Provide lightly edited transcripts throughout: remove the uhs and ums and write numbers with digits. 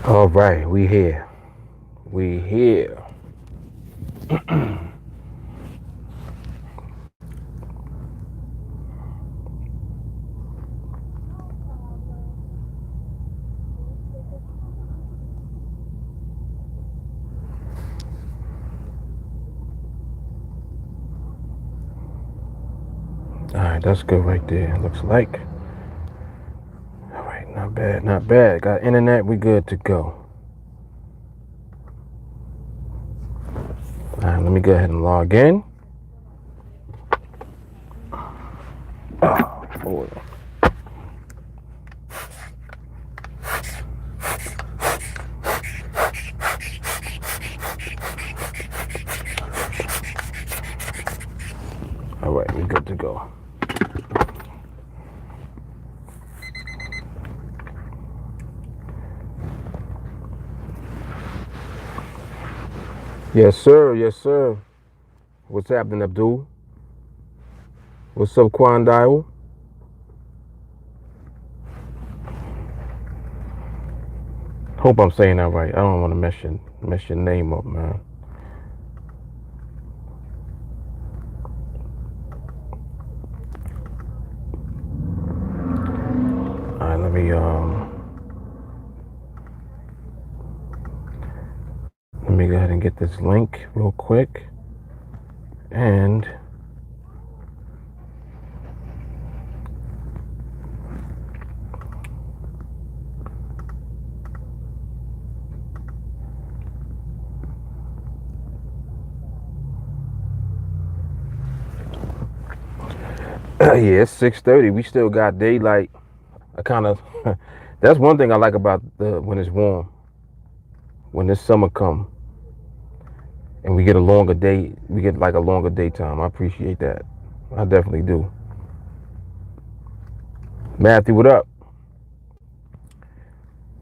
All right, we here. We here. All right, that's good right there. Looks like. All right, not bad, not bad. Got internet, we good to go. All right, let me go ahead and log in. Oh, boy. All right, we good to go. Yes, sir. Yes, sir. What's happening, Abdul? What's up, Quandile? Hope I'm saying that right. I don't want to mess your name up, man. All right, let me go ahead and get this link real quick. And yeah, it's 6:30. We still got daylight. I kind of that's one thing I like about when it's warm. When this summer come and we get a longer day, we get like a longer daytime. I appreciate that. I definitely do. Matthew, what up?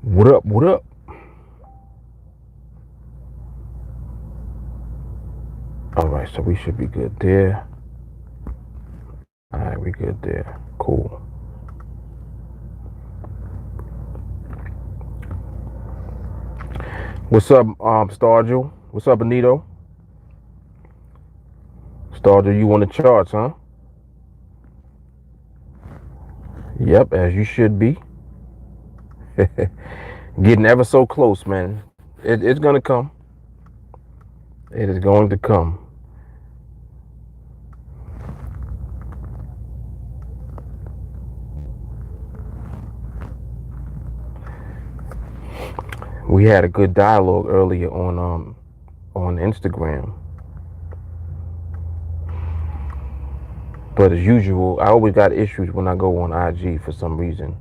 What up? What up? All right, so we should be good there. All right, we good there. Cool. What's up, Stargel? What's up, Anito? Stargel, you on the charts, huh? Yep, as you should be. Getting ever so close, man. It's gonna come. It is going to come. We had a good dialogue earlier on Instagram. But as usual, I always got issues when I go on IG for some reason.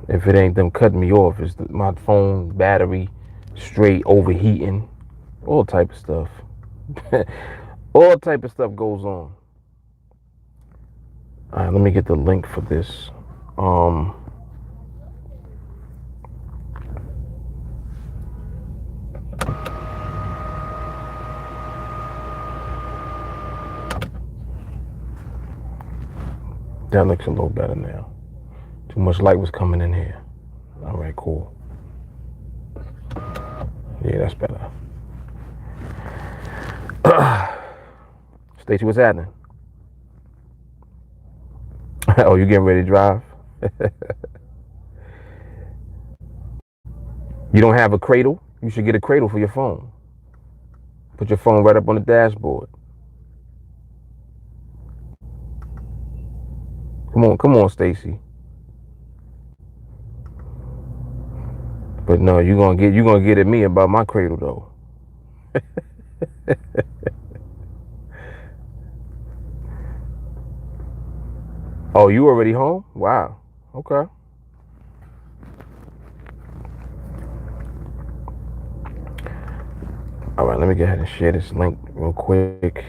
If it ain't them cutting me off, it's my phone battery straight overheating, all type of stuff. All type of stuff goes on. All right, let me get the link for this. That looks a little better now. Too much light was coming in here. All right, cool. Yeah, that's better. Stacey, what's happening? Oh, you getting ready to drive? You don't have a cradle? You should get a cradle for your phone. Put your phone right up on the dashboard. Come on, Stacey. But no, you gonna get at me about my cradle though. Oh, you already home? Wow. Okay. All right, let me go ahead and share this link real quick.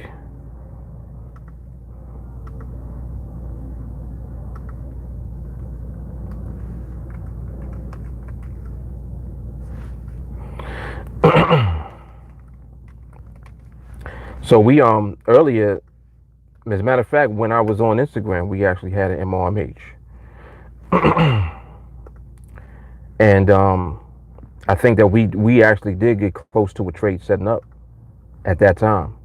So So we earlier, as a matter of fact, when I was on Instagram, we actually had an MRMH, and I think that we actually did get close to a trade setting up at that time.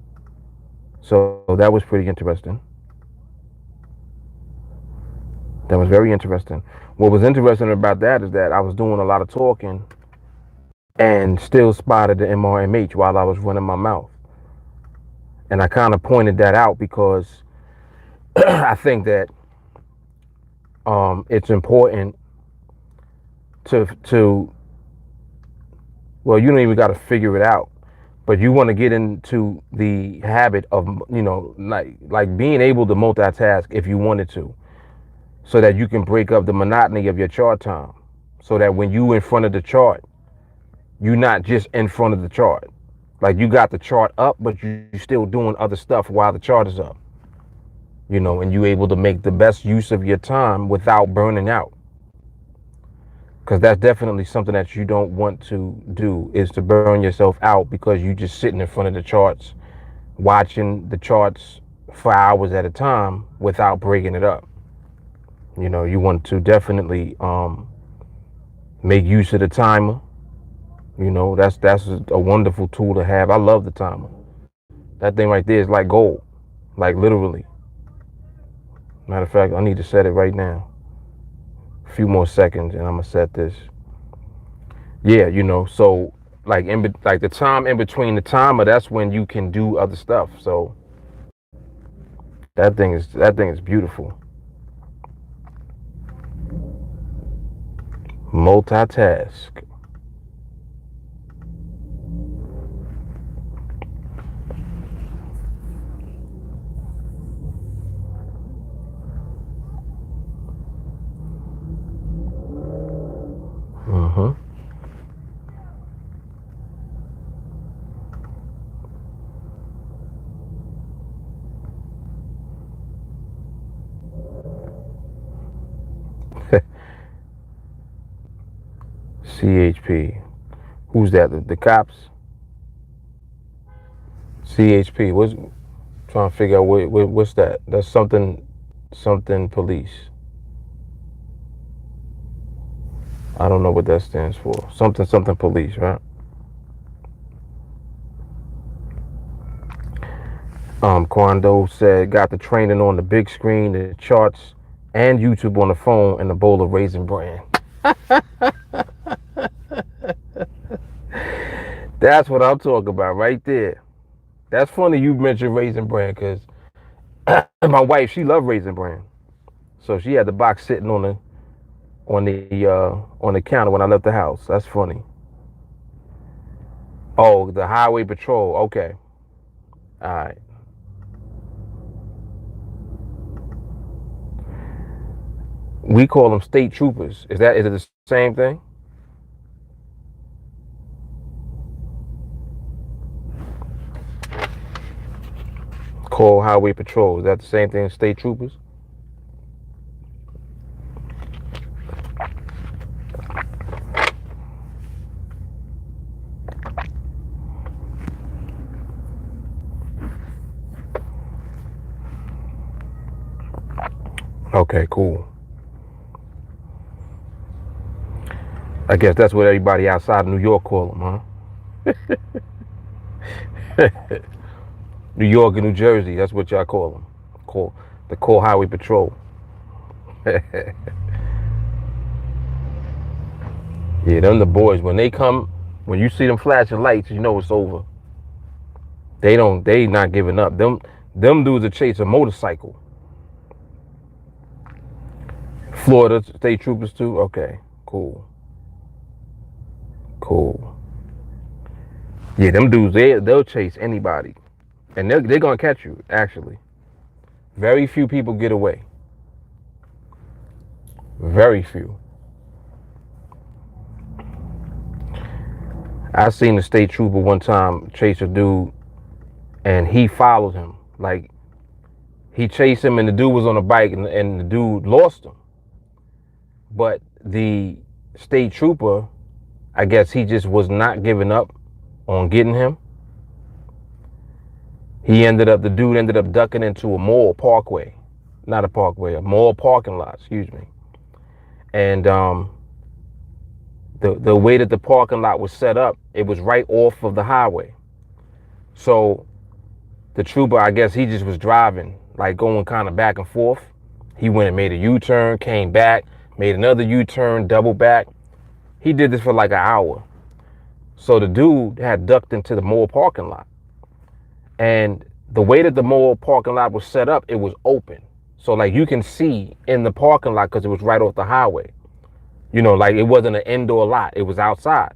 So that was pretty interesting. That was very interesting. What was interesting about that is that I was doing a lot of talking and still spotted the MRMH while I was running my mouth. And I kind of pointed that out because I think that it's important to well, you don't even got to figure it out, but you want to get into the habit of, like being able to multitask if you wanted to, so that you can break up the monotony of your chart time, so that when you in front of the chart, you're not just in front of the chart. Like you got the chart up, but you still doing other stuff while the chart is up. And you able to make the best use of your time without burning out. Because that's definitely something that you don't want to do, is to burn yourself out because you just sitting in front of the charts, watching the charts for hours at a time without breaking it up. You want to definitely make use of the timer. That's a wonderful tool to have. I love the timer. That thing right there is like gold, like literally. Matter of fact, I need to set it right now. A few more seconds, and I'm gonna set this. Yeah, so like like the time in between the timer, that's when you can do other stuff. So that thing is beautiful. Multitask. Mm-hmm. CHP. Who's that? The cops? CHP. What's trying to figure out what's that? That's something police. I don't know what that stands for. Something police, right? Quando said, got the training on the big screen, the charts, and YouTube on the phone, and a bowl of Raisin Bran. That's what I'm talking about right there. That's funny you mentioned Raisin Bran, because my wife, she loved Raisin Bran. So she had the box sitting on the counter when I left the house. That's funny. Oh, the highway patrol. Okay. All right. We call them state troopers. Is it the same thing? Call highway patrol. Is that the same thing as state troopers? Okay, cool. I guess that's what everybody outside of New York call them, huh? New York and New Jersey, that's what y'all call them. Call highway patrol. Yeah, them the boys. When they come, when you see them flashing lights, you know it's over. They not giving up. Them dudes are chasing a motorcycle. Florida state troopers too. Okay, cool. Yeah, them dudes, they'll chase anybody, and they're gonna catch you. Actually, very few people get away. Very few. I seen a state trooper one time chase a dude, and he followed him. Like, he chased him, and the dude was on a bike, and the dude lost him. But the state trooper, I guess he just was not giving up on getting him. The dude ended up ducking into a mall parkway. Not a parkway, a mall parking lot, excuse me. And the way that the parking lot was set up, it was right off of the highway. So the trooper, I guess he just was driving, like going kind of back and forth. He went and made a U-turn, came back, made another U-turn, double back. He did this for like an hour. So the dude had ducked into the mall parking lot. And the way that the mall parking lot was set up, it was open. So like you can see in the parking lot because it was right off the highway. You know, like it wasn't an indoor lot. It was outside.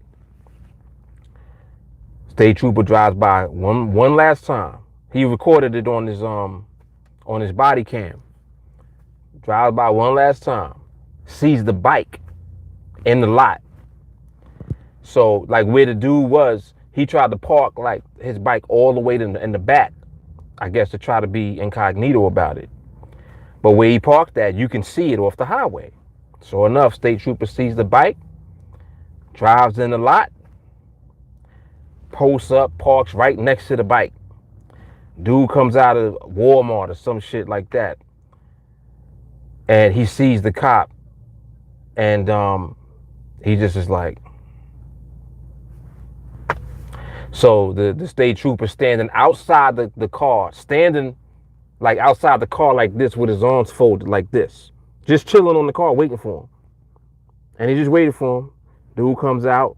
State trooper drives by one last time. He recorded it on his body cam. Drives by one last time. Sees the bike in the lot. So like where the dude was, he tried to park like his bike all the way in the back. I guess to try to be incognito about it. But where he parked at, you can see it off the highway. So enough, state trooper sees the bike, drives in the lot, posts up, parks right next to the bike. Dude comes out of Walmart or some shit like that. And he sees the cop. And he just is like. So the state trooper standing outside the car, standing like outside the car like this with his arms folded like this. Just chilling on the car waiting for him. And he just waited for him. Dude comes out.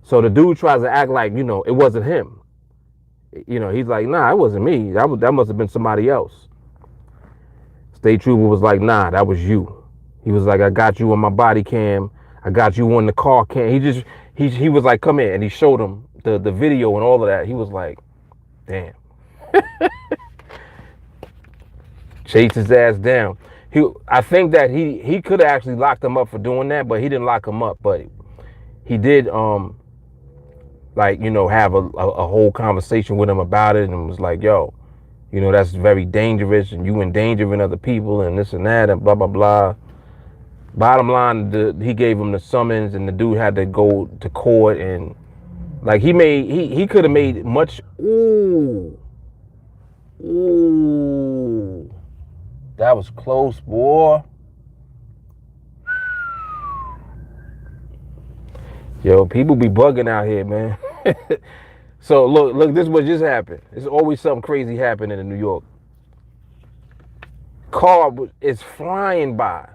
So the dude tries to act like, you know, it wasn't him. You know, he's like, nah, it wasn't me. That must have been somebody else. State trooper was like, nah, that was you. He was like, I got you on my body cam. I got you on the car cam. He was like, come in. And he showed him the video and all of that. He was like, damn. Chased his ass down. I think that he could have actually locked him up for doing that, but he didn't lock him up. But he did like, you know, have a whole conversation with him about it and was like, yo, you know, that's very dangerous and you endangering other people and this and that and blah, blah, blah. Bottom line, he gave him the summons and the dude had to go to court and like he could have made much. Ooh. That was close, boy. Yo, people be bugging out here, man. So look, this is what just happened. There's always something crazy happening in New York. Car is flying by.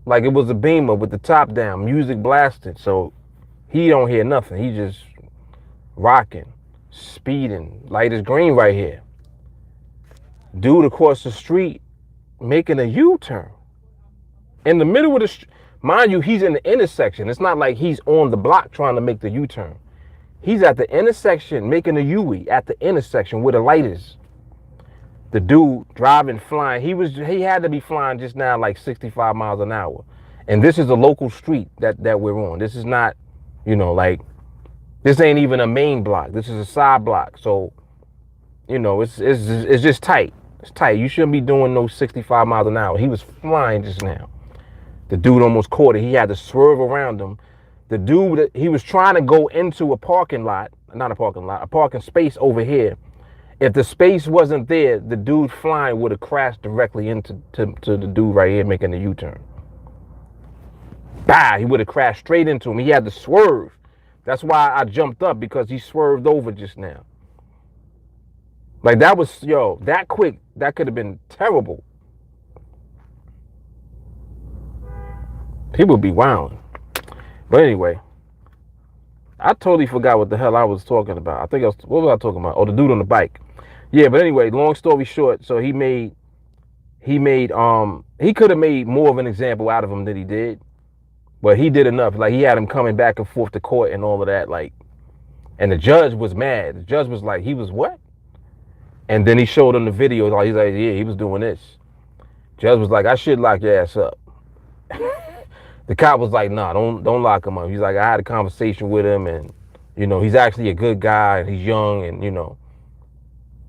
Like it was a Beamer with the top down, music blasting. So he don't hear nothing. He just rocking, speeding. Light is green right here. Dude across the street making a U-turn. In the middle of the street. Mind you, he's in the intersection. It's not like he's on the block trying to make the U-turn. He's at the intersection making a U-turn at the intersection where the light is. The dude driving, flying. He had to be flying just now like 65 miles an hour. And this is a local street that we're on. This is not, you know, like, this ain't even a main block. This is a side block. So, you know, it's just tight. It's tight. You shouldn't be doing no 65 miles an hour. He was flying just now. The dude almost caught it. He had to swerve around him. The dude, he was trying to go into a parking lot, not a parking lot, a parking space over here. If the space wasn't there, the dude flying would have crashed directly into the dude right here making the U-turn. Bah, he would have crashed straight into him. He had to swerve. That's why I jumped up, because he swerved over just now. Like that was, yo, that quick, that could have been terrible. People be wilding. But anyway, I totally forgot what the hell I was talking about. What was I talking about? Oh, the dude on the bike. Yeah, but anyway, long story short, so he could have made more of an example out of him than he did. But he did enough. Like, he had him coming back and forth to court and all of that. Like, and the judge was mad. The judge was like, he was what? And then he showed him the video. He's like, yeah, he was doing this. Judge was like, I should lock your ass up. The cop was like, nah, don't lock him up. He's like, I had a conversation with him, and, you know, he's actually a good guy, and he's young, and, you know,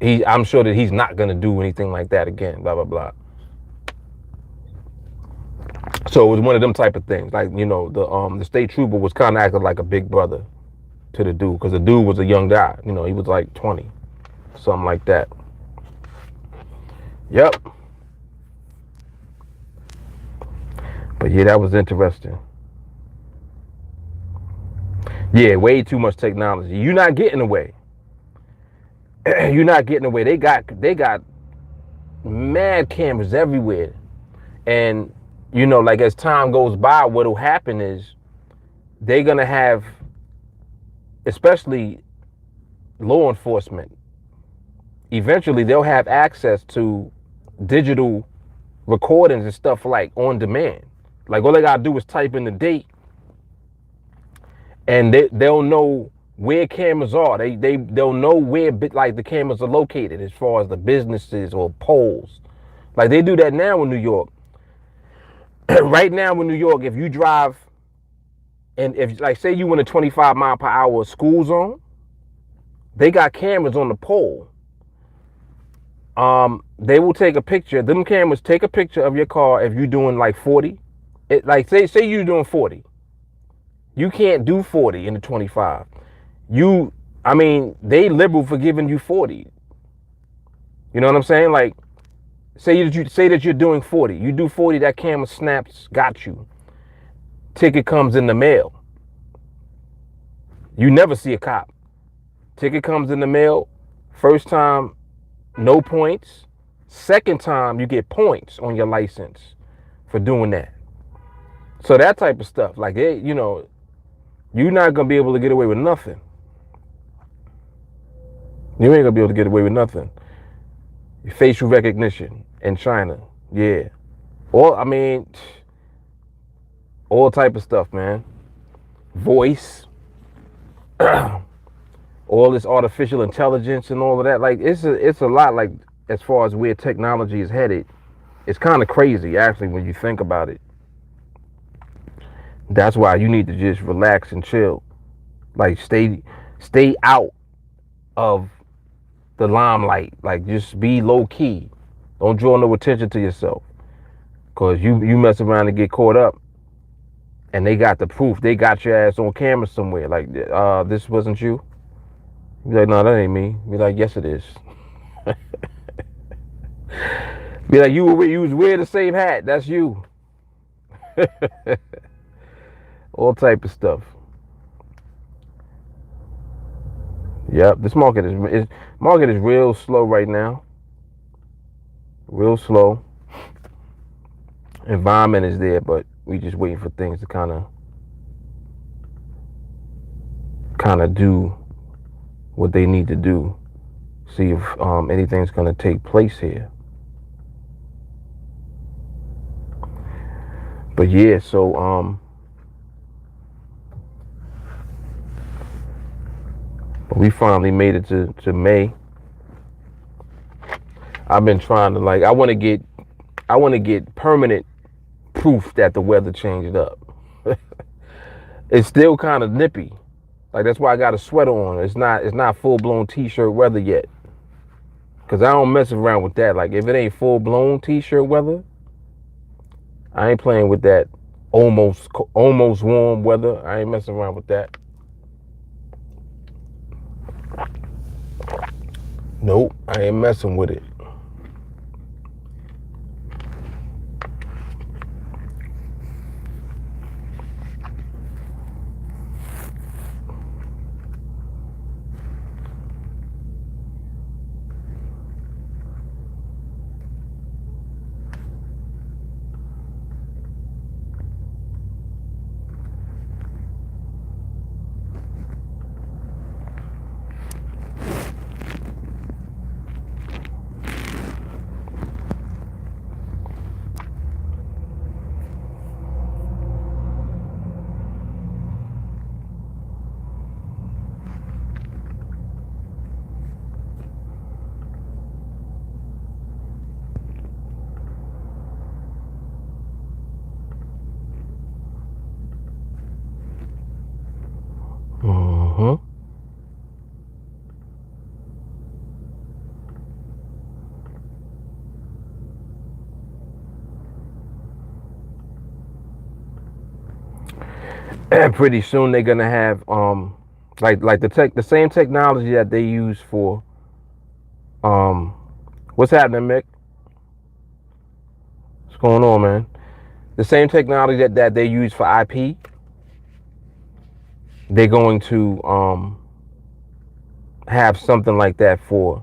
I'm sure that he's not going to do anything like that again, blah, blah, blah. So it was one of them type of things. Like, you know, the state trooper was kind of acting like a big brother to the dude, because the dude was a young guy. You know, he was like 20, something like that. Yep. But yeah, that was interesting. Yeah, way too much technology. You're not getting away. You're not getting away. They got mad cameras everywhere. And like as time goes by, what'll happen is they're gonna have, especially law enforcement, eventually they'll have access to digital recordings and stuff like on demand. Like all they gotta do is type in the date, and they'll know where cameras are. They'll know where like the cameras are located as far as the businesses or poles. Like they do that now in New York. Right now in New York, if you drive and if like say you in a 25 mile per hour school zone, they got cameras on the pole. They will take a picture. Them cameras take a picture of your car if you're doing like 40. Like say you're doing 40. You can't do 40 in the 25. They liberal for giving you 40. You know what I'm saying? Like say that you're doing 40. You do 40, that camera snaps, got you. Ticket comes in the mail. You never see a cop. Ticket comes in the mail. First time, no points. Second time, you get points on your license for doing that. So that type of stuff, like you're not gonna be able to get away with nothing. You ain't gonna be able to get away with nothing. Facial recognition in China, yeah. All type of stuff, man. Voice, all this artificial intelligence and all of that. Like it's a lot. Like as far as where technology is headed, it's kind of crazy actually when you think about it. That's why you need to just relax and chill. Like stay out of the limelight. Like just be low key. Don't draw no attention to yourself. Cause you mess around and get caught up, and they got the proof. They got your ass on camera somewhere. Like this wasn't you. Be like, no, that ain't me. Be like, yes, it is. Be like, you was wearing the same hat. That's you. All type of stuff. Yep, this market is real slow right now. Real slow. Environment is there, but we just waiting for things to kind of do what they need to do. See if anything's gonna take place here. But yeah, so we finally made it to May. I've been trying to I want to get permanent proof that the weather changed up. It's still kind of nippy. Like that's why I got a sweater on. It's not full blown t-shirt weather yet. Cause I don't mess around with that. Like if it ain't full blown t-shirt weather, I ain't playing with that almost warm weather. I ain't messing around with that. Nope, I ain't messing with it. And pretty soon they're gonna have like the same technology that they use for what's happening, Mick? What's going on, man? The same technology that they use for IP, they're going to have something like that for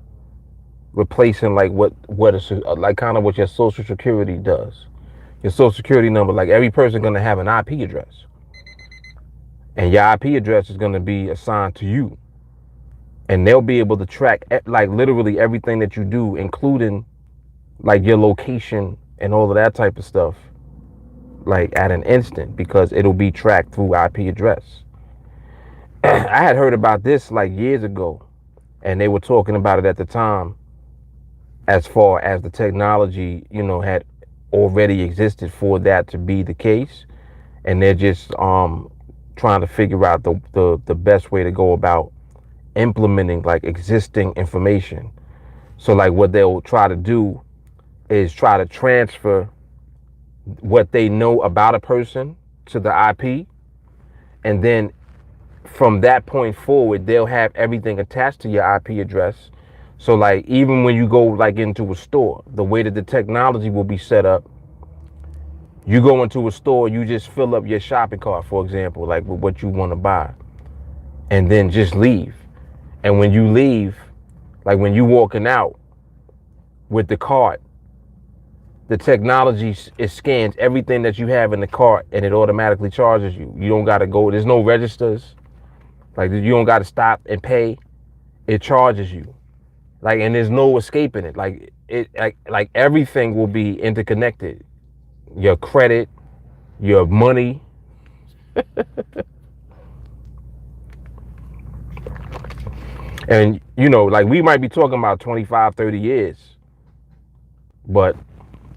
replacing like what is like kind of what your social security does. Your social security number, like every person gonna have an IP address. And your IP address is gonna be assigned to you. And they'll be able to track like literally everything that you do, including like your location and all of that type of stuff, like at an instant, because it'll be tracked through IP address. I had heard about this like years ago, and they were talking about it at the time as far as the technology, had already existed for that to be the case. And they're just trying to figure out the best way to go about implementing like existing information. So like what they'll try to do is try to transfer what they know about a person to the IP, and then from that point forward they'll have everything attached to your IP address. So like even when you go like into a store, the way that the technology will be set up, you go into a store, you just fill up your shopping cart, for example, like with what you want to buy, and then just leave. And when you leave, like when you walking out with the cart, the technology it scans everything that you have in the cart and it automatically charges you. You don't got to go, there's no registers, like you don't got to stop and pay. It charges you, like, and there's no escaping it. Like it, like everything will be interconnected. Your credit, your money. And like we might be talking about 25, 30 years, but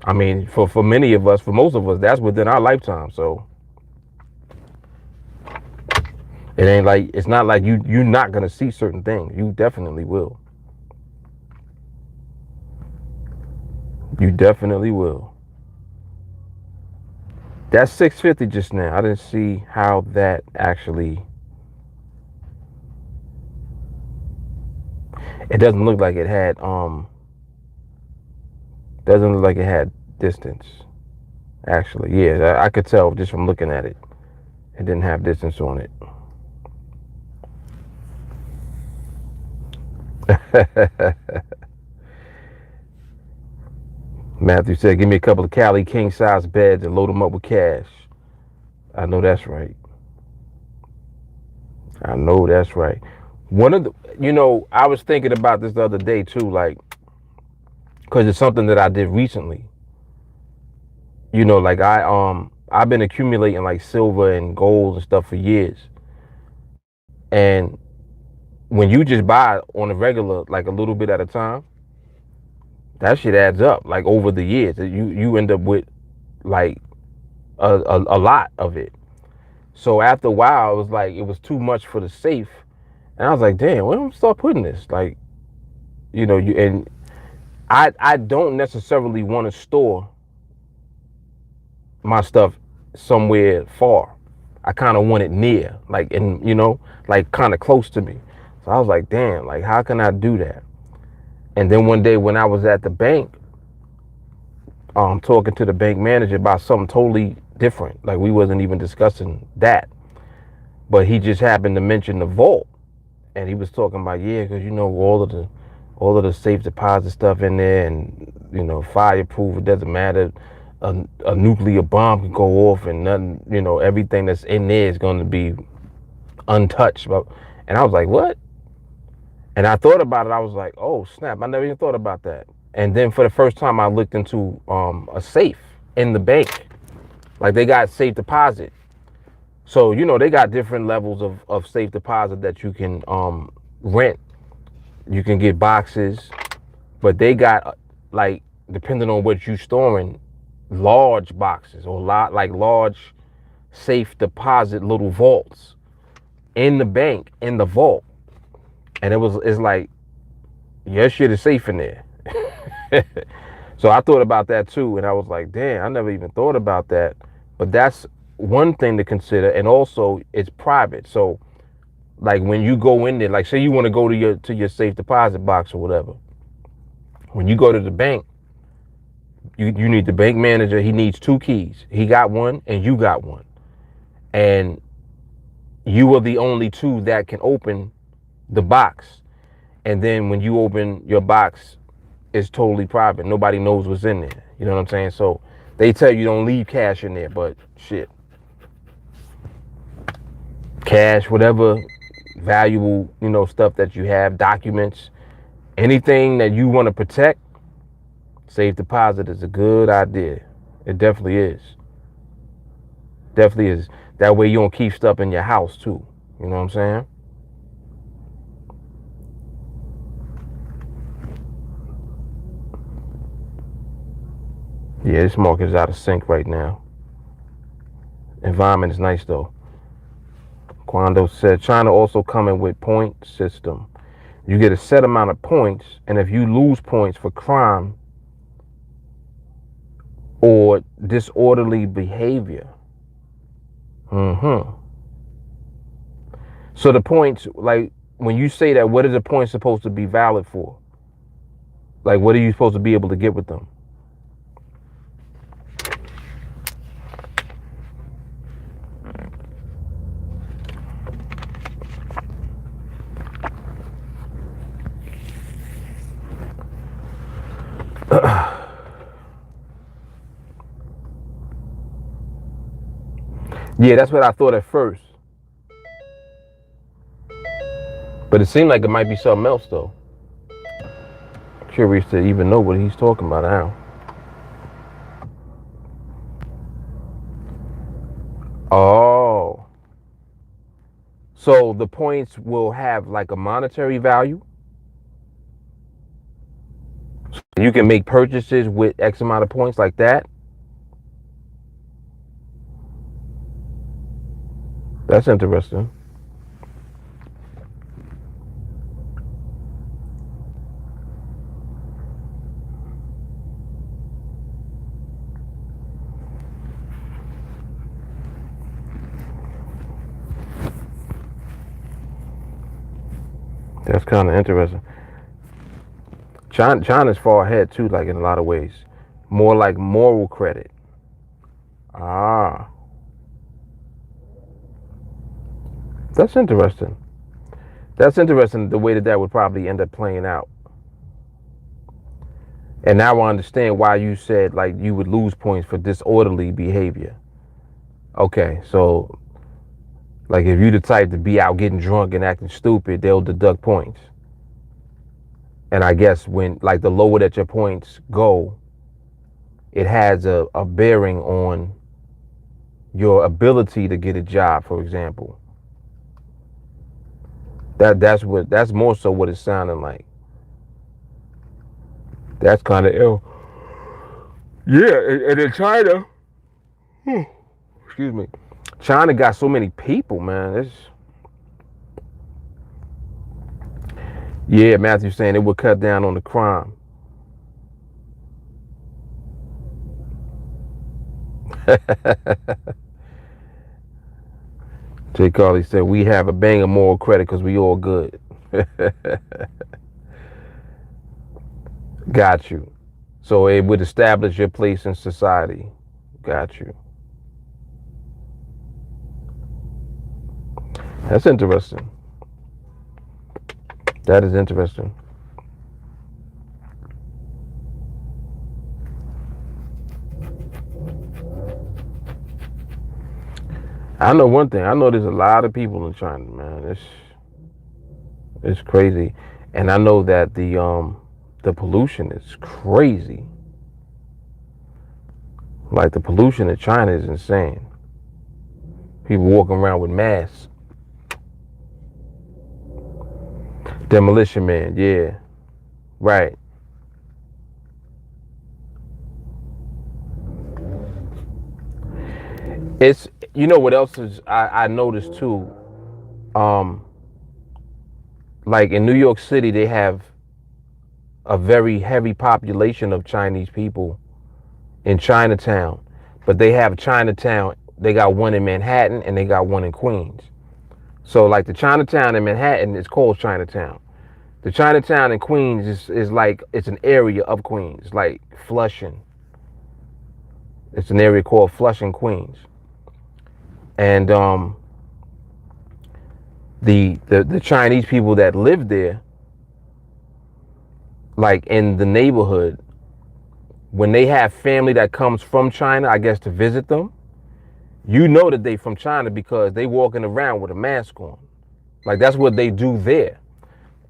I mean, for many of us, for most of us, that's within our lifetime. So it ain't like, it's not like you're not gonna see certain things. You definitely will. You definitely will. That's 650 just now. I didn't see how that actually. It doesn't look like it had doesn't look like it had distance. Actually, yeah, I could tell just from looking at it. It didn't have distance on it. Matthew said, give me a couple of Cali king size beds and load them up with cash. I know that's right. I know that's right. One of the, I was thinking about this the other day too, like, because it's something that I did recently. Like I've been accumulating like silver and gold and stuff for years. And when you just buy on a regular, like a little bit at a time, that shit adds up. Like over the years, you end up with like a lot of it. So after a while, it was like it was too much for the safe, and I was like, damn, where do I start putting this? Like, and I don't necessarily want to store my stuff somewhere far. I kind of want it near, like like kind of close to me. So I was like, damn, like how can I do that? And then one day when I was at the bank, talking to the bank manager about something totally different, like we wasn't even discussing that, but he just happened to mention the vault, and he was talking about, yeah, because all of the safe deposit stuff in there, and fireproof. It doesn't matter. A nuclear bomb can go off, and nothing. Everything that's in there is going to be untouched. And I was like, what? And I thought about it. I was like, oh snap! I never even thought about that. And then for the first time, I looked into a safe in the bank. Like they got safe deposit. So they got different levels of safe deposit that you can rent. You can get boxes, but they got like, depending on what you storing, large boxes or like large safe deposit little vaults in the bank, in the vault. And it's like your shit is safe in there. So I thought about that too, and I was like, damn, I never even thought about that. But that's one thing to consider, and also it's private. So like when you go in there, like say you want to go to your safe deposit box or whatever, when you go to the bank, You need the bank manager. He needs 2 keys. He got one and you got one. And you are the only 2 that can open the box. And then when you open your box, it's totally private. Nobody knows what's in there. You know what I'm saying? So they tell you don't leave cash in there, but shit. Cash, whatever valuable, stuff that you have, documents, anything that you want to protect, safe deposit is a good idea. It definitely is. Definitely is. That way you don't keep stuff in your house too. You know what I'm saying? Yeah, this market is out of sync right now. Environment is nice though. Quando said China also coming with point system. You get a set amount of points, and if you lose points for crime or disorderly behavior. So the points, like when you say that, what are the points supposed to be valid for? Like, what are you supposed to be able to get with them? Yeah, that's what I thought at first. But it seemed like it might be something else, though. Curious to even know what he's talking about now. Oh. So the points will have like a monetary value? You can make purchases with X amount of points like that? That's interesting. That's kind of interesting. China's far ahead too, like in a lot of ways. More like moral credit. Ah. That's interesting. That's interesting, the way that would probably end up playing out. And now I understand why you said like you would lose points for disorderly behavior. Okay, so like if you the type to be out getting drunk and acting stupid, they'll deduct points. And I guess when like the lower that your points go, it has a bearing on your ability to get a job, for example. That's more so what it's sounding like. That's kind of ill. Yeah, and in China, excuse me, China got so many people, man. Yeah, Matthew saying it would cut down on the crime. Jay Carly said we have a bang of moral credit because we all good. Got you. So it would establish your place in society. Got you. That's interesting. That is interesting. I know one thing. I know there's a lot of people in China, man. It's crazy, and I know that the pollution is crazy. Like the pollution in China is insane. People walking around with masks. Demolition Man, yeah, right. It's what else is I noticed too. Like in New York City, they have a very heavy population of Chinese people in Chinatown, but they have Chinatown. They got one in Manhattan and they got one in Queens. So like the Chinatown in Manhattan is called Chinatown. The Chinatown in Queens is like it's an area of Queens, like Flushing, It's an area called Flushing, Queens. And the Chinese people that live there, like in the neighborhood, when they have family that comes from China, I guess to visit them, you know that they from China because they walking around with a mask on. Like that's what they do there.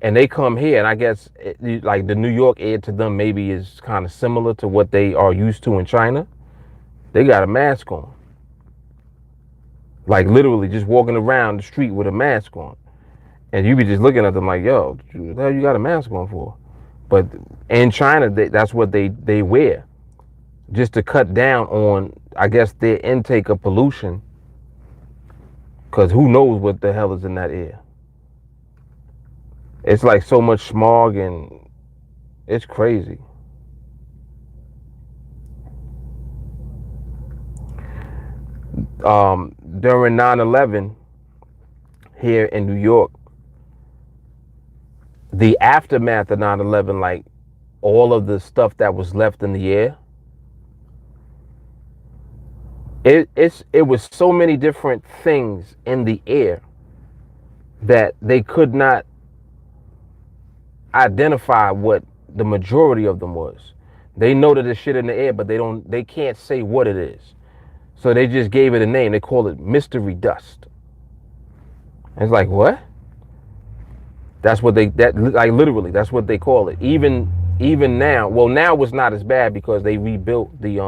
And they come here, and I guess like the New York air to them maybe is kind of similar to what they are used to in China. They got a mask on. Like literally just walking around the street with a mask on. And you be just looking at them like, yo, what the hell you got a mask on for? But in China, that's what they wear. Just to cut down on, I guess, their intake of pollution. Because who knows what the hell is in that air. It's like so much smog and it's crazy. During 9/11 here in New York, the aftermath of 9/11, like all of the stuff that was left in the air, it was so many different things in the air that they could not identify what the majority of them was. They know that there's shit in the air, but they can't say what it is. So they just gave it a name. They call it mystery dust. And it's like, what? That's what like literally, that's what they call it. Even now, well, now it's not as bad because they rebuilt the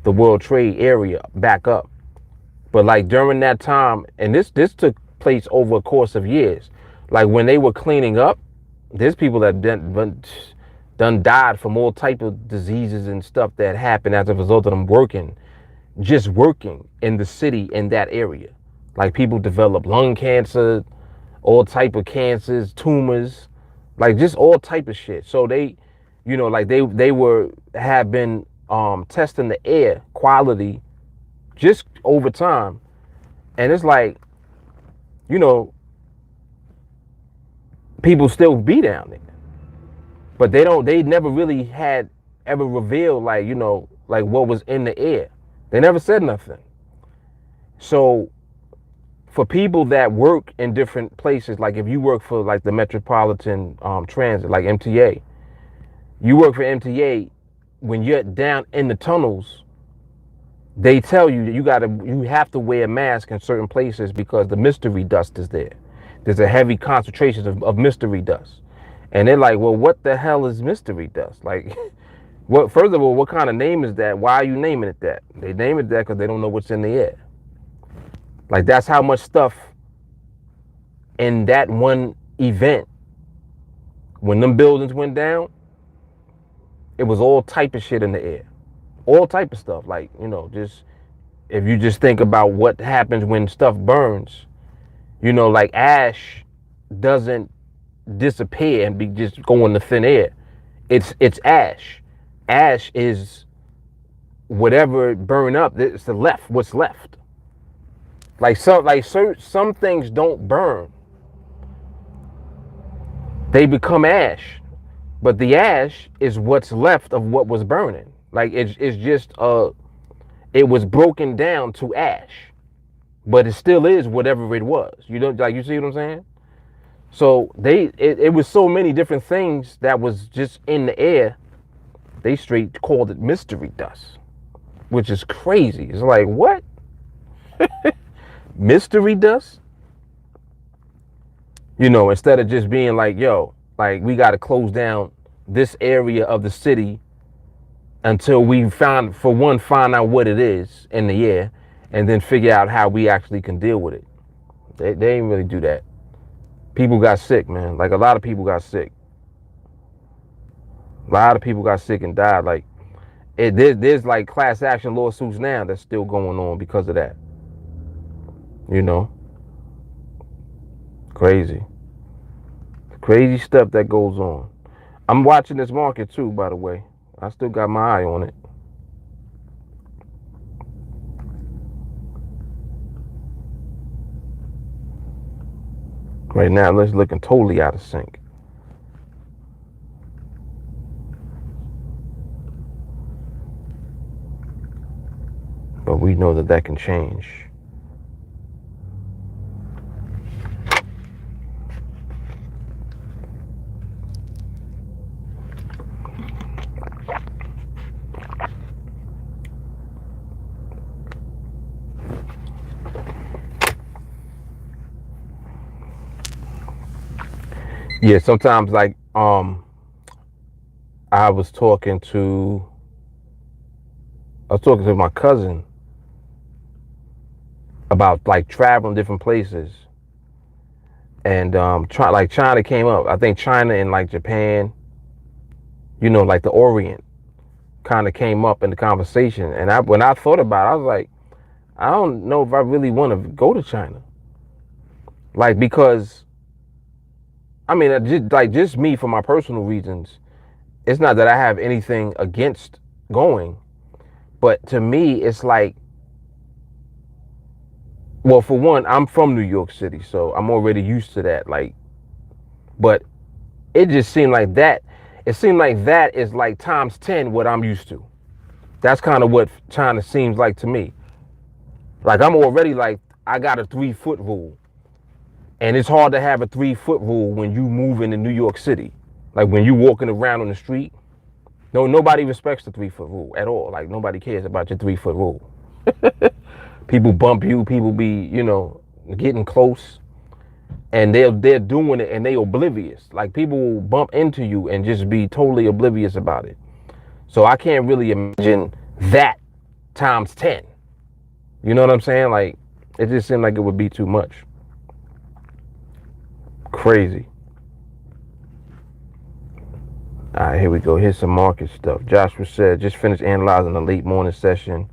World Trade area back up. But like during that time, and this took place over a course of years. Like when they were cleaning up, there's people that done died from all type of diseases and stuff that happened as a result of them working in the city in that area. Like people develop lung cancer, all type of cancers, tumors, like just all type of shit. So they, like they have been testing the air quality just over time. And it's like, people still be down there. But they never really had ever revealed like what was in the air. They never said nothing. So for people that work in different places, like if you work for like the Metropolitan Transit, like MTA, you work for MTA, when you're down in the tunnels, they tell you that you have to wear a mask in certain places because the mystery dust is there. There's a heavy concentration of mystery dust. And they're like, well, what the hell is mystery dust? Like, first of all, what kind of name is that? Why are you naming it that? They name it that because they don't know what's in the air. Like, that's how much stuff in that one event, when them buildings went down, it was all type of shit in the air. All type of stuff. Like, just, if you just think about what happens when stuff burns, like ash doesn't disappear and be just go into thin air. It's ash. Ash is whatever burn up. It's what's left. Like some things don't burn. They become ash. But the ash is what's left of what was burning. Like it's just it was broken down to ash. But it still is whatever it was. You see what I'm saying? So it was so many different things that was just in the air. They straight called it mystery dust, which is crazy. It's like, what? Mystery dust? Instead of just being like, yo, like we got to close down this area of the city until we find out what it is in the air and then figure out how we actually can deal with it. They didn't really do that. People got sick, man. Like a lot of people got sick. A lot of people got sick and died. Like there's like class action lawsuits now that's still going on because of that. Crazy. Crazy stuff that goes on. I'm watching this market too, by the way. I still got my eye on it. Right now, it's looking totally out of sync. But we know that that can change. Yeah, sometimes like I was talking to my cousin about like traveling different places, and China came up. I think China and like Japan, like the Orient kind of came up in the conversation. And when I thought about it, I was like, I don't know if I really want to go to China, like because I mean just me for my personal reasons. It's not that I have anything against going, but to me it's like, well, for one, I'm from New York City, so I'm already used to that. Like, but it just seemed like that. It seemed like that is like times 10 what I'm used to. That's kind of what China seems like to me. Like I'm already like I got a 3-foot rule, and it's hard to have a 3-foot rule when you move into New York City. Like when you walking around on the street, nobody respects the 3-foot rule at all. Like nobody cares about your 3-foot rule. People bump you. People be getting close, and they're doing it and they oblivious. Like people will bump into you and just be totally oblivious about it. So I can't really imagine that times 10. You know what I'm saying? Like it just seemed like it would be too much. Crazy. All right, here we go. Here's some market stuff. Joshua said, just finished analyzing the late morning session.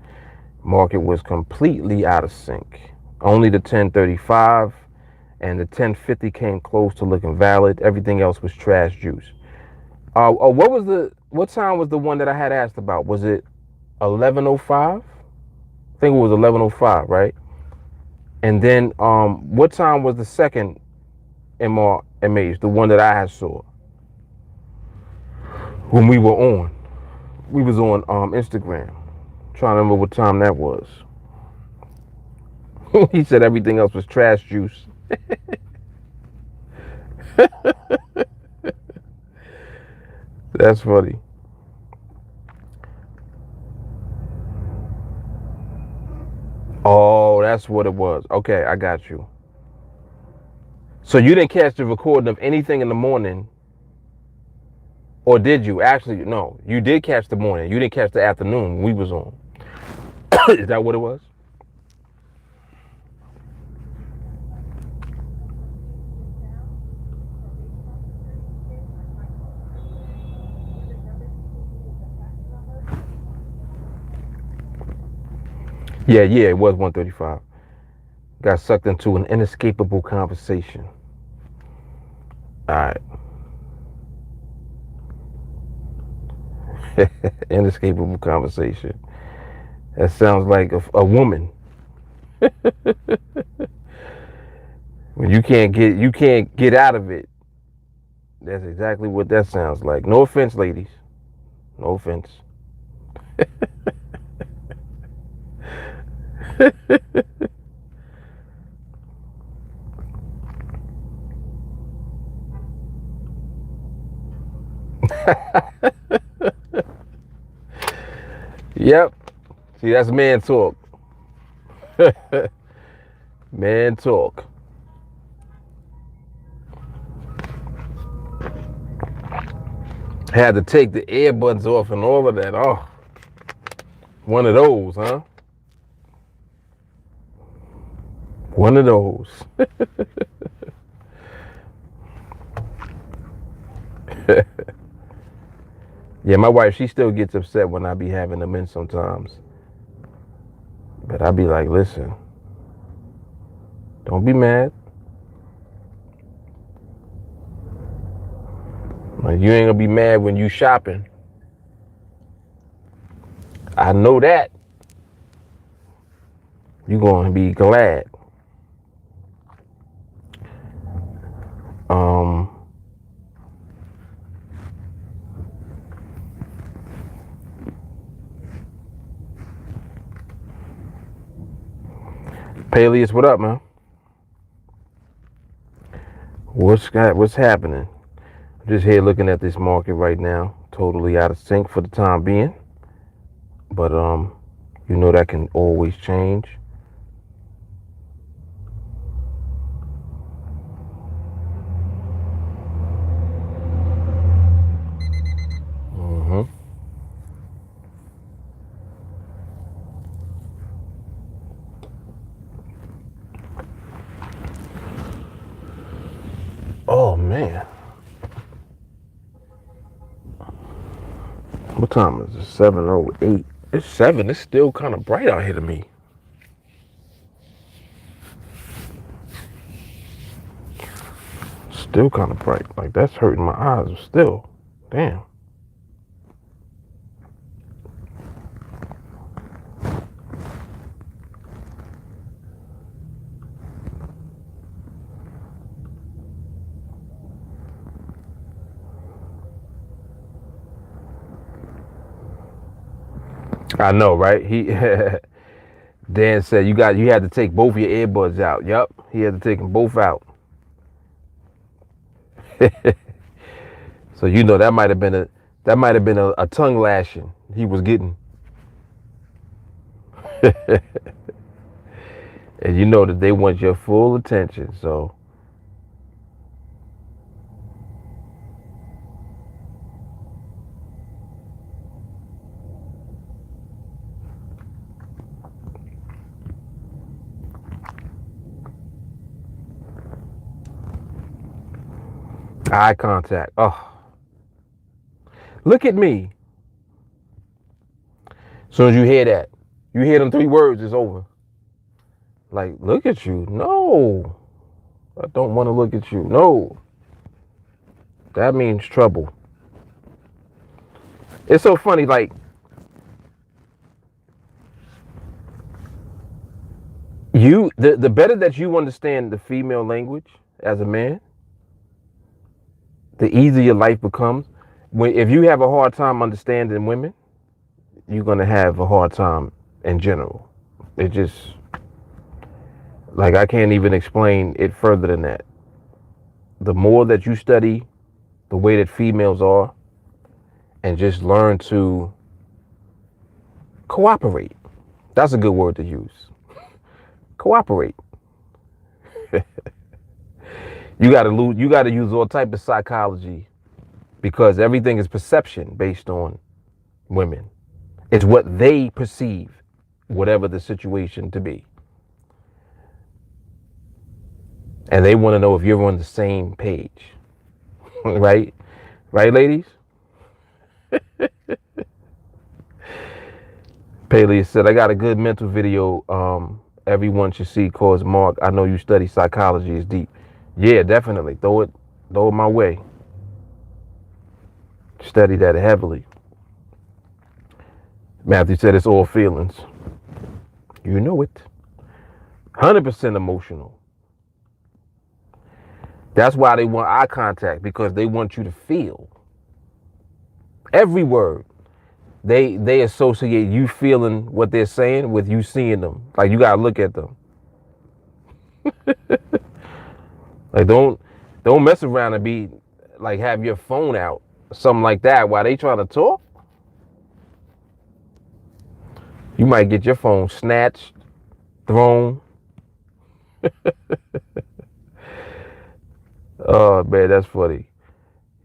Market was completely out of sync. Only the 1035 and the 1050 came close to looking valid. Everything else was trash juice. What time was the one that I had asked about? Was it 11:05? I think it was 11:05, right? And then what time was the second MH, the one that I had saw when we were on? We was on Instagram. Trying to remember what time that was. He said everything else was trash juice. That's funny. Oh, that's what it was. Okay, I got you. So you didn't catch the recording of anything in the morning, or did you? Actually, no. You did catch the morning. You didn't catch the afternoon when we was on. Is that what it was? Yeah, it was 1:35. Got sucked into an inescapable conversation. All right. Inescapable conversation. That sounds like a woman. When you can't get out of it. That's exactly what that sounds like. No offense, ladies. No offense. Yep. See, that's man talk. Man talk. Had to take the earbuds off and all of that. Oh, one of those, huh? One of those. Yeah, my wife, she still gets upset when I be having them in sometimes. But I be like, listen, don't be mad. Like, you ain't gonna be mad when you shopping. I know that. You gonna be glad. Peleus, what up, man? What's happening? I'm just here looking at this market right now. Totally out of sync for the time being. But you know that can always change. Oh man. What time is it? 7:08. It's 7. It's still kind of bright out here to me. Still kind of bright. Like that's hurting my eyes still. Damn. I know, right? Dan said you had to take both your earbuds out. Yup. He had to take them both out. So you know that might have been a tongue lashing he was getting. And you know that they want your full attention, so eye contact. Oh, look at me. As soon as you hear that, you hear them 3 words, it's over. Like, look at you. No, I don't want to look at you. No, that means trouble. It's so funny, like, the better that you understand the female language as a man, the easier life becomes. If you have a hard time understanding women, you're gonna have a hard time in general. It just, like, I can't even explain it further than that. The more that you study the way that females are and just learn to cooperate. That's a good word to use. Cooperate. You gotta use all type of psychology because everything is perception based on women. It's what they perceive, whatever the situation to be. And they want to know if you're on the same page. Right? Right, ladies? Paley said, I got a good mental video everyone should see called Mark. I know you study psychology is deep. Yeah, definitely. Throw it my way. Study that heavily. Matthew said it's all feelings. You know it. 100% emotional. That's why they want eye contact, because they want you to feel. Every word. They associate you feeling what they're saying with you seeing them. Like, you gotta look at them. Like, don't mess around and be like, have your phone out, something like that, while they trying to talk. You might get your phone snatched, thrown. Oh man, that's funny.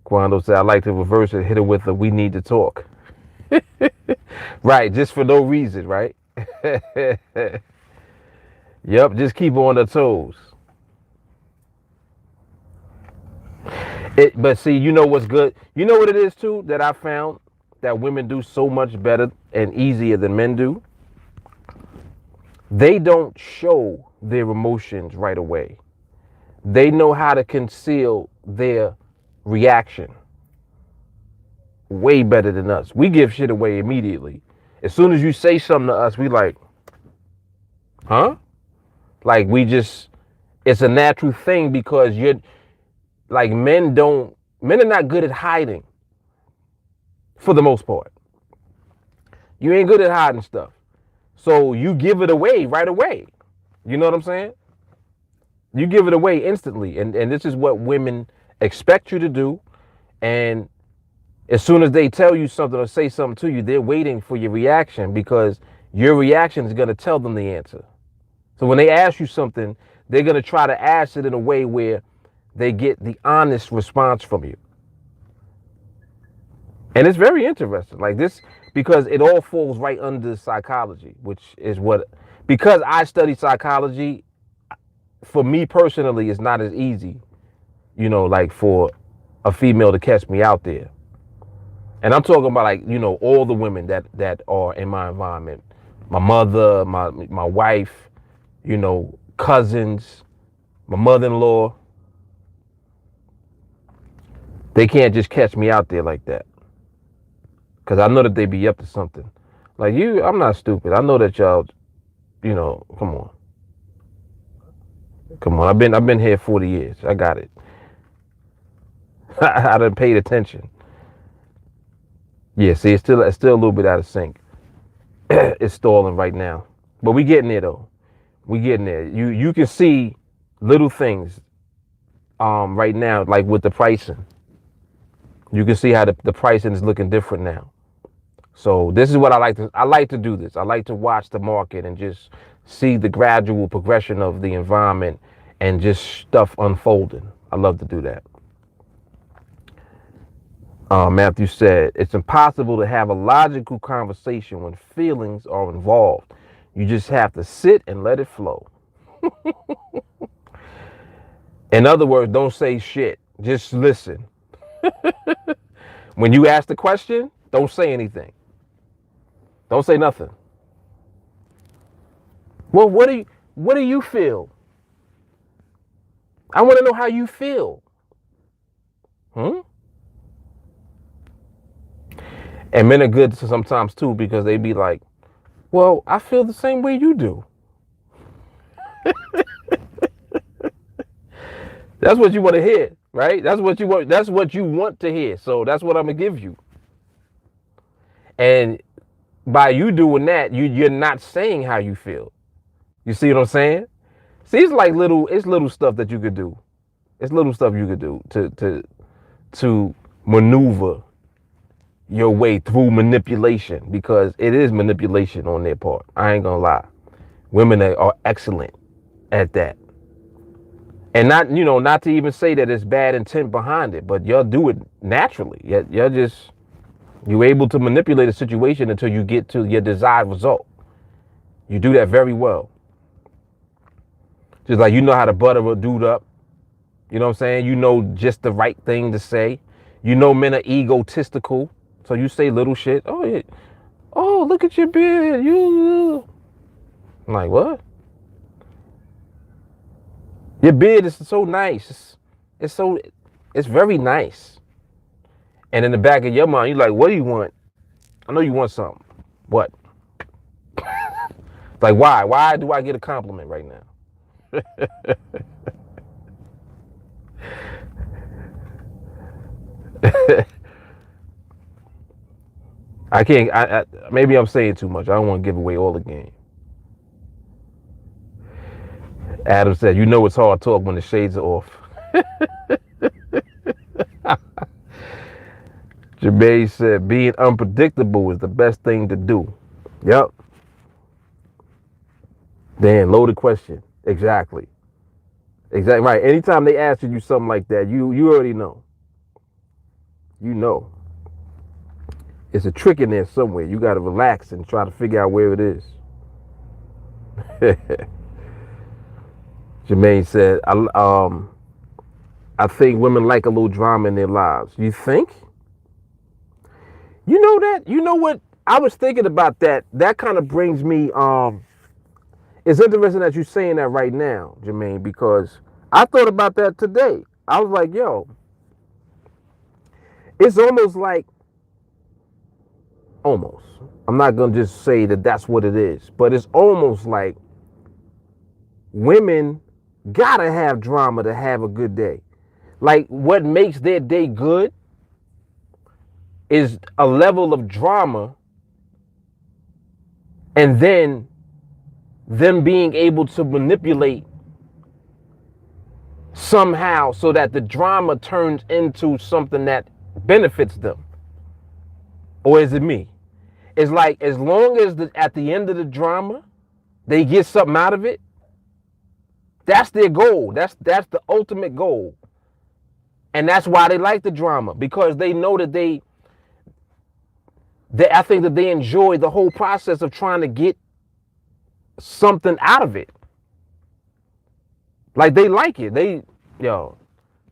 Quando said, I like to reverse it, hit it with a we need to talk. Right, just for no reason, right? Yep, just keep on the toes. But see, you know what's good? You know what it is too that I found that women do so much better and easier than men do? They don't show their emotions right away. They know how to conceal their reaction way better than us. We give shit away immediately. As soon as you say something to us, we like, huh? Like, it's a natural thing because you're like, men are not good at hiding for the most part. You ain't good at hiding stuff. So you give it away right away. You know what I'm saying? You give it away instantly. And this is what women expect you to do. And as soon as they tell you something or say something to you, they're waiting for your reaction because your reaction is going to tell them the answer. So when they ask you something, they're going to try to ask it in a way where they get the honest response from you. And it's very interesting, like this, because it all falls right under psychology, which is what, because I study psychology, for me personally, it's not as easy, like for a female to catch me out there. And I'm talking about like, all the women that are in my environment, my mother, my wife, cousins, my mother-in-law. They can't just catch me out there like that. Because I know that they be up to something. Like I'm not stupid. I know that y'all, come on. Come on. I've been here 40 years. I got it. I done paid attention. Yeah, see, it's still a little bit out of sync. It's stalling right now. But we getting there though. We getting there. You can see little things right now, like with the pricing. You can see how the pricing is looking different now. So this is what I like to do this. I like to watch the market and just see the gradual progression of the environment and just stuff unfolding. I love to do that. Matthew said, it's impossible to have a logical conversation when feelings are involved. You just have to sit and let it flow. In other words, don't say shit. Just listen. When you ask the question, don't say anything. Don't say nothing. Well, what do you feel? I want to know how you feel. And men are good sometimes too, because they be like, well, I feel the same way you do. That's what you want to hear, right? That's what you want to hear. So that's what I'm gonna give you. And by you doing that, you're not saying how you feel. You see what I'm saying? See, it's like little stuff that you could do. It's little stuff you could do to maneuver your way through manipulation, because it is manipulation on their part. I ain't gonna lie. Women are excellent at that. And not to even say that it's bad intent behind it, but y'all do it naturally. You're able to manipulate a situation until you get to your desired result. You do that very well. Just like how to butter a dude up. You know what I'm saying? You know just the right thing to say. Men are egotistical. So you say little shit. Oh, yeah. Oh, look at your beard. I'm like, what? Your beard is so nice. It's very nice. And in the back of your mind, you're like, what do you want? I know you want something. What? Like, why? Why do I get a compliment right now? I can't. Maybe I'm saying too much. I don't want to give away all the game. Adam said, it's hard talk when the shades are off. Jermaine said, being unpredictable is the best thing to do. Yep. Damn, loaded question. Exactly. Right. Anytime they ask you something like that, you already know. It's a trick in there somewhere. You got to relax and try to figure out where it is. Jermaine said, I think women like a little drama in their lives. You think? You know that? You know what? I was thinking about that. That kind of brings me, it's interesting that you're saying that right now, Jermaine, because I thought about that today. I was like, yo, it's almost like, I'm not going to just say that that's what it is, but it's almost like women gotta have drama to have a good day. Like, what makes their day good is a level of drama, and then them being able to manipulate somehow so that the drama turns into something that benefits them? Or is it me? It's like, as long as at the end of the drama, they get something out of it, that's their goal. That's the ultimate goal. And that's why they like the drama, because they know that I think that they enjoy the whole process of trying to get something out of it. Like, they like it.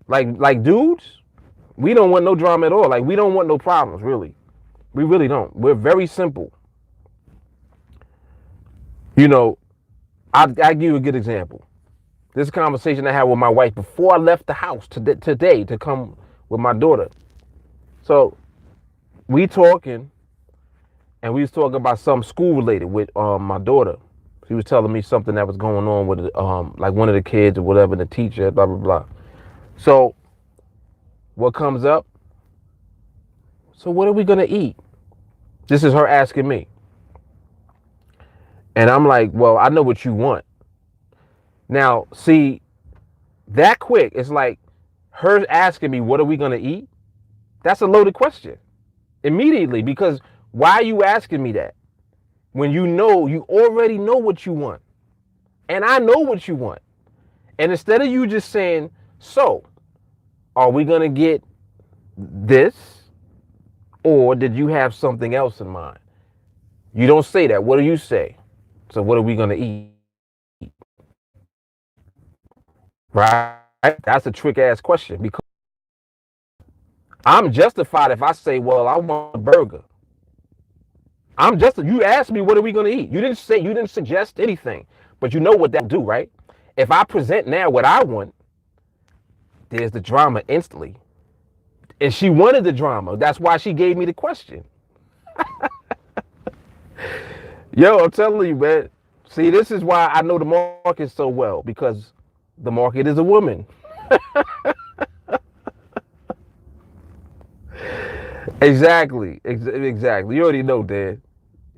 Like dudes, we don't want no drama at all. Like, we don't want no problems, really. We really don't. We're very simple. You know, I'll give you a good example. This is a conversation I had with my wife before I left the house today to come with my daughter. So we talking, and we was talking about something school related with my daughter. She was telling me something that was going on with like one of the kids or whatever, the teacher, blah blah blah. So what comes up? So what are we gonna eat? This is her asking me. And I'm like, well, I know what you want. Now, see, that quick, it's like her asking me, what are we going to eat? That's a loaded question immediately, because why are you asking me that when you already know what you want? And I know what you want. And instead of you just saying, so, are we going to get this? Or did you have something else in mind? You don't say that. What do you say? So what are we going to eat? Right? That's a trick ass question, because I'm justified if I say, well, I want a burger. You asked me, what are we going to eat? You didn't suggest anything, but you know what that do, right? If I present now what I want, there's the drama instantly. And she wanted the drama. That's why she gave me the question. Yo, I'm telling you, man. See, this is why I know the market so well, because the market is a woman. Exactly. You already know, Dad.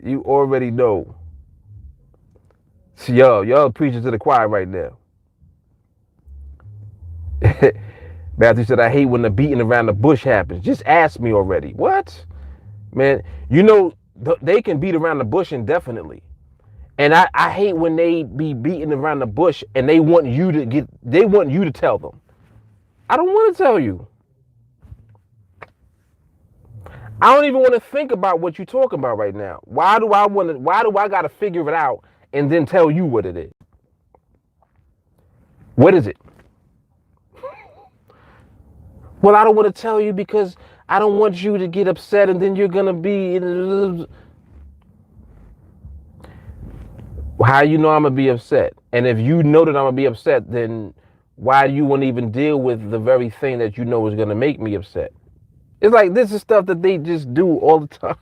You already know. See, y'all preaching to the choir right now. Matthew said, I hate when the beating around the bush happens. Just ask me already. What? Man, you know, they can beat around the bush indefinitely. And I hate when they be beating around the bush and they want you to tell them. I don't want to tell you. I don't even want to think about what you're talking about right now. Why do I got to figure it out and then tell you what it is? What is it? Well, I don't want to tell you because I don't want you to get upset and then you're going to be... How you know I'm going to be upset? And if you know that I'm going to be upset, then why do you want to even deal with the very thing that you know is going to make me upset? It's like, this is stuff that they just do all the time.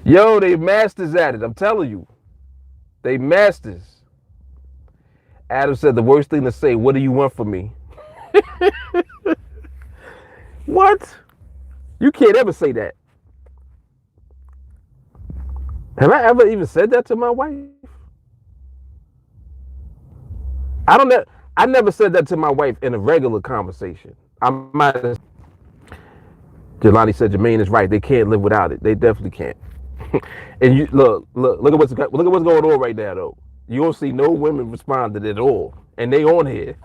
Yo, they masters at it. I'm telling you. They masters. Adam said the worst thing to say, what do you want from me? What? You can't ever say that. Have I ever even said that to my wife? I never said that to my wife in a regular conversation. I might have. Jelani said Jermaine is right. They can't live without it. They definitely can't. And you look at what's going on right now, though. You don't see no women responding at all, and they on here.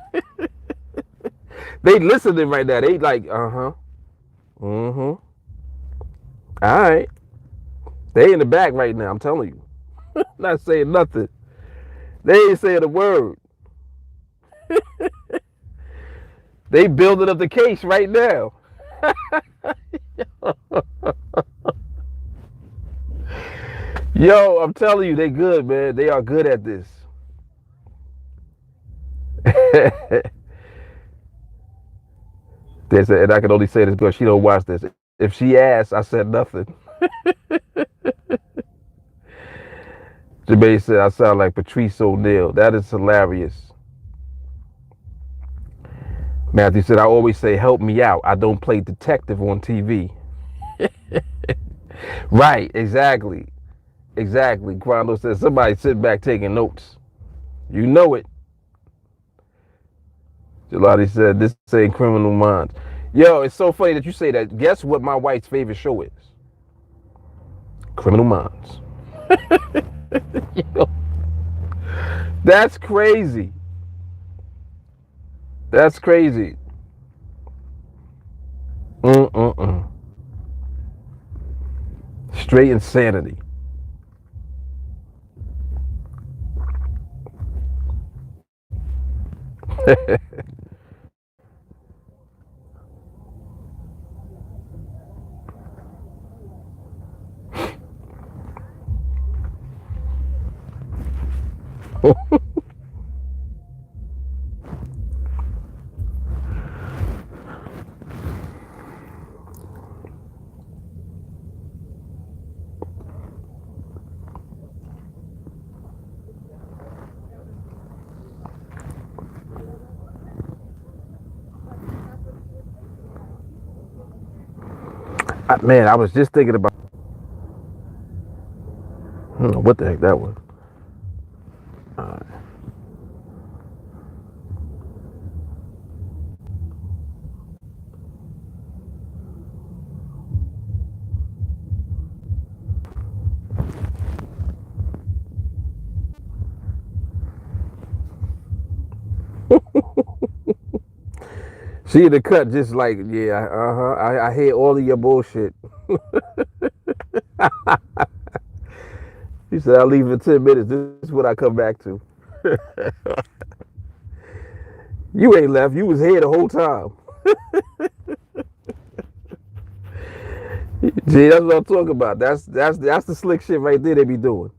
They listening right now. They like, all right. They in the back right now. I'm telling you, not saying nothing. They ain't saying a word. They building up the case right now. Yo, I'm telling you, they good, man. They are good at this. They said, and I can only say this because she don't watch this. If she asked, I said nothing. Jermaine said I sound like Patrice O'Neal. That is hilarious. Matthew said I always say help me out. I don't play detective on TV. Right, exactly. Exactly. Quando says somebody sit back taking notes. You know it. Gelati said this ain't Criminal Minds. Yo, it's so funny that you say that. Guess what my wife's favorite show is? Criminal Minds. Yo, that's crazy. That's crazy. Mm-mm-mm. Straight insanity. Man, I was just thinking about what the heck that was. She in the cut just like, yeah, uh-huh. I hear all of your bullshit. He said, I'll leave in 10 minutes. This is what I come back to. You ain't left. You was here the whole time. Gee, that's what I'm talking about. That's the slick shit right there they be doing.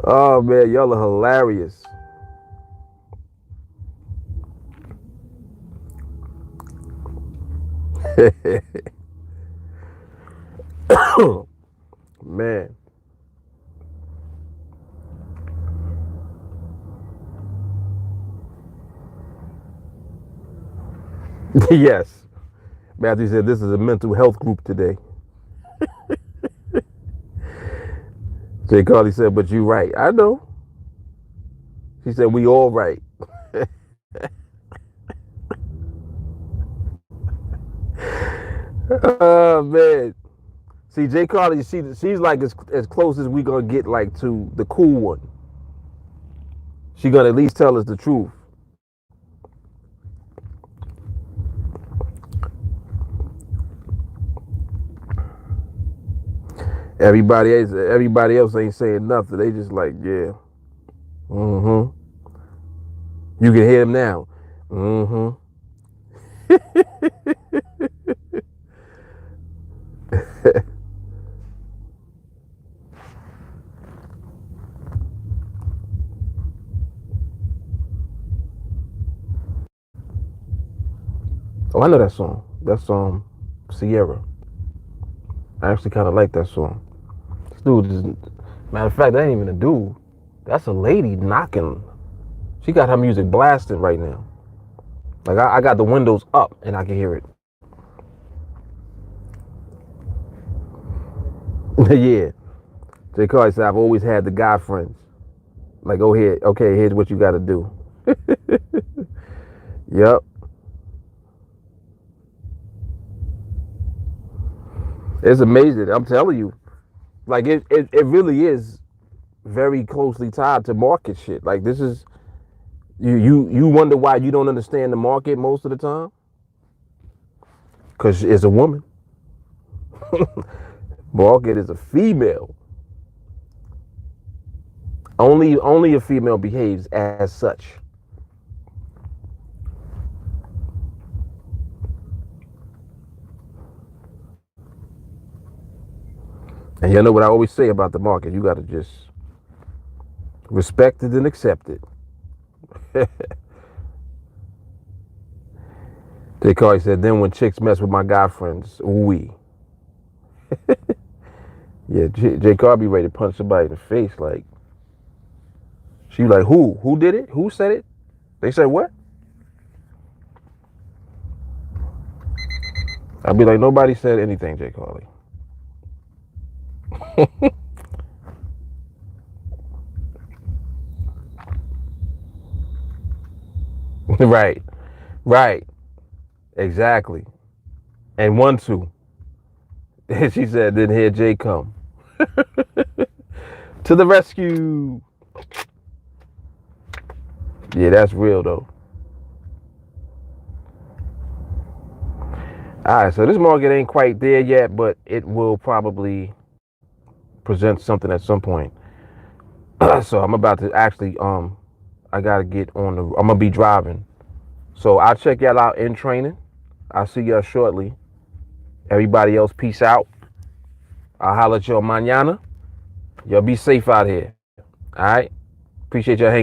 Oh man, y'all are hilarious. Man. Yes. Matthew said this is a mental health group today. Jay Carly said, but you right. I know. She said we all right. Oh man. See, Jay Carly, she's like as close as we gonna get like to the cool one. She gonna at least tell us the truth. Everybody else ain't saying nothing. They just like, yeah. Mm-hmm. You can hear him now. Mm-hmm. Oh, I know that song. That's Sierra. I actually kind of like that song. This dude is, matter of fact, that ain't even a dude. That's a lady knocking. She got her music blasting right now. Like I got the windows up and I can hear it. Yeah. Jay Carly said, I've always had the guy friends. Like, oh, here, okay, here's what you got to do. Yep. It's amazing. I'm telling you. Like, it really is very closely tied to market shit. Like, this is, you wonder why you don't understand the market most of the time? Because it's a woman. Market is a female. Only a female behaves as such. And you know what I always say about the market? You got to just respect it and accept it. Jay Carly said, then when chicks mess with my guy friends, we. Yeah, Jay Carly be ready to punch somebody in the face. Like, she like, who? Who did it? Who said it? They said what? I'll be like, nobody said anything, Jay Carly. Right, right, exactly. And 1-2. She said, then here Jay come to the rescue. Yeah, that's real though. All right, so this market ain't quite there yet, but it will probably present something at some point. So I'm about to actually I gotta get on the. I'm gonna be driving, so I'll check y'all out in training. I'll see y'all shortly. Everybody else, peace out. I'll holler at y'all mañana. Y'all be safe out here. All right. Appreciate y'all hanging.